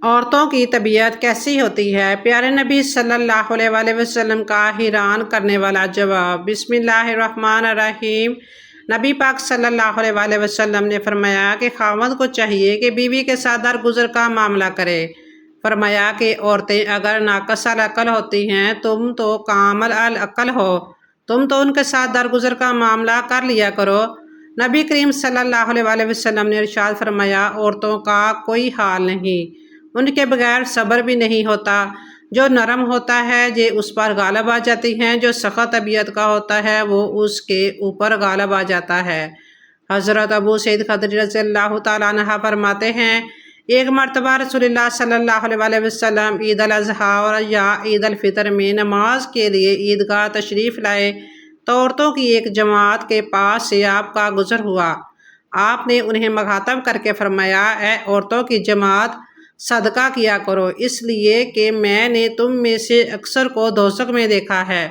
عورتوں کی طبیعت کیسی ہوتی ہے؟ پیارے نبی صلی اللہ علیہ وآلہ وسلم کا حیران کرنے والا جواب۔ بسم اللہ الرحمن الرحیم۔ نبی پاک صلی اللہ علیہ وآلہ وسلم نے فرمایا کہ خاوند کو چاہیے کہ بیوی کے ساتھ درگزر کا معاملہ کرے۔ فرمایا کہ عورتیں اگر ناقص العقل ہوتی ہیں، تم تو کامل العقل ہو، تم تو ان کے ساتھ درگزر کا معاملہ کر لیا کرو۔ نبی کریم صلی اللہ علیہ وآلہ وسلم نے ارشاد فرمایا، عورتوں کا کوئی حال نہیں، ان کے بغیر صبر بھی نہیں ہوتا۔ جو نرم ہوتا ہے یہ اس پر غالب آ جاتی ہیں، جو سخت طبیعت کا ہوتا ہے وہ اس کے اوپر غالب آ جاتا ہے۔ حضرت ابو سعید خدری رضی اللہ تعالیٰ عنہ فرماتے ہیں، ایک مرتبہ رسول اللہ صلی اللہ علیہ وآلہ وسلم عید الاضحیٰ اور یا عید الفطر میں نماز کے لیے عیدگاہ تشریف لائے تو عورتوں کی ایک جماعت کے پاس سے آپ کا گزر ہوا۔ آپ نے انہیں مخاطب کر کے فرمایا، اے عورتوں کی جماعت، صدقہ کیا کرو، اس لیے کہ میں نے تم میں سے اکثر کو دوزخ میں دیکھا ہے۔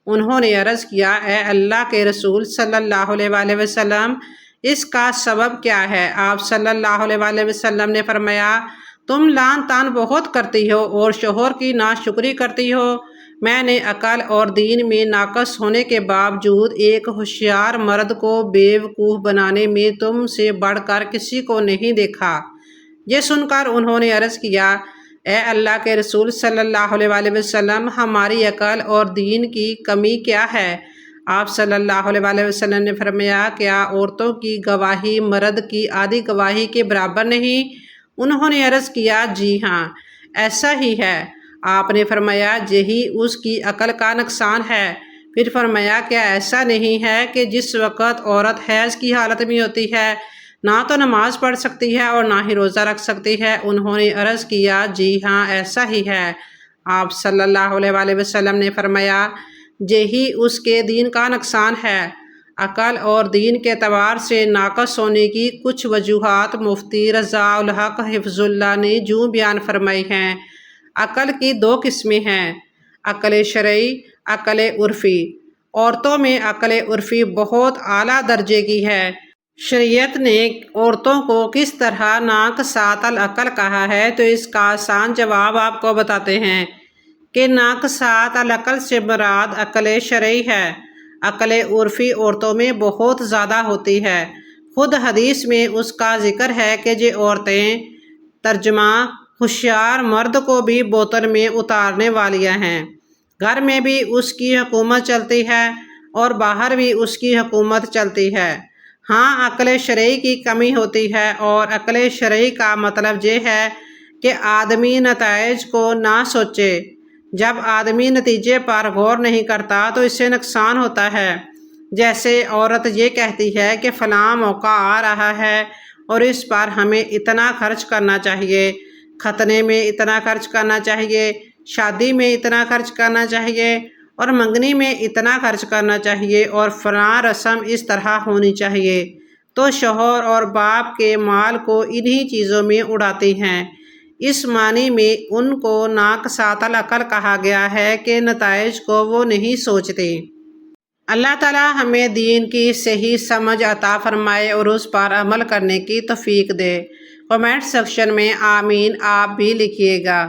انہوں نے عرض کیا، اے اللہ کے رسول صلی اللہ علیہ وآلہ وسلم، اس کا سبب کیا ہے؟ آپ صلی اللہ علیہ وآلہ وسلم نے فرمایا، تم لعن طعن بہت کرتی ہو اور شوہر کی ناشکری کرتی ہو۔ میں نے عقل اور دین میں ناقص ہونے کے باوجود ایک ہوشیار مرد کو بیوقوف بنانے میں تم سے بڑھ کر کسی کو نہیں دیکھا۔ یہ سن کر انہوں نے عرض کیا، اے اللہ کے رسول صلی اللہ علیہ وآلہ وسلم، ہماری عقل اور دین کی کمی کیا ہے؟ آپ صلی اللہ علیہ وآلہ وسلم نے فرمایا، کیا عورتوں کی گواہی مرد کی آدھی گواہی کے برابر نہیں؟ انہوں نے عرض کیا، جی ہاں، ایسا ہی ہے۔ آپ نے فرمایا، یہی اس کی عقل کا نقصان ہے۔ پھر فرمایا، کیا ایسا نہیں ہے کہ جس وقت عورت حیض کی حالت میں ہوتی ہے نہ تو نماز پڑھ سکتی ہے اور نہ ہی روزہ رکھ سکتی ہے؟ انہوں نے عرض کیا، جی ہاں، ایسا ہی ہے۔ آپ صلی اللہ علیہ وآلہ وسلم نے فرمایا، یہی اس کے دین کا نقصان ہے۔ عقل اور دین کے اعتبار سے ناقص ہونے کی کچھ وجوہات مفتی رضا الحق حفظ اللہ نے یوں بیان فرمائی ہیں۔ عقل کی دو قسمیں ہیں، عقل شرعی، عقل عرفی۔ عورتوں میں عقل عرفی بہت اعلیٰ درجے کی ہے۔ شریعت نے عورتوں کو کس طرح ناقصات العقل کہا ہے تو اس کا آسان جواب آپ کو بتاتے ہیں کہ ناقصات العقل سے مراد عقل شرعی ہے۔ عقل عرفی عورتوں میں بہت زیادہ ہوتی ہے۔ خود حدیث میں اس کا ذکر ہے کہ یہ عورتیں ترجمہ ہوشیار مرد کو بھی بوتل میں اتارنے والیاں ہیں۔ گھر میں بھی اس کی حکومت چلتی ہے اور باہر بھی اس کی حکومت چلتی ہے۔ ہاں، عقل شرعی کی کمی ہوتی ہے، اور عقل شرعی کا مطلب یہ ہے کہ آدمی نتائج کو نہ سوچے۔ جب آدمی نتیجے پر غور نہیں کرتا تو اس سے نقصان ہوتا ہے۔ جیسے عورت یہ کہتی ہے کہ فلاں موقع آ رہا ہے اور اس پر ہمیں اتنا خرچ کرنا چاہیے، ختنے میں اتنا خرچ کرنا چاہیے، شادی میں اتنا خرچ کرنا چاہیے اور منگنی میں اتنا خرچ کرنا چاہیے اور فلاں رسم اس طرح ہونی چاہیے، تو شوہر اور باپ کے مال کو انہی چیزوں میں اڑاتی ہیں۔ اس معنی میں ان کو ناقصات العقل کہا گیا ہے کہ نتائج کو وہ نہیں سوچتی۔ اللہ تعالیٰ ہمیں دین کی صحیح سمجھ عطا فرمائے اور اس پر عمل کرنے کی توفیق دے۔ کمنٹ سیکشن میں آمین آپ بھی لکھیے گا۔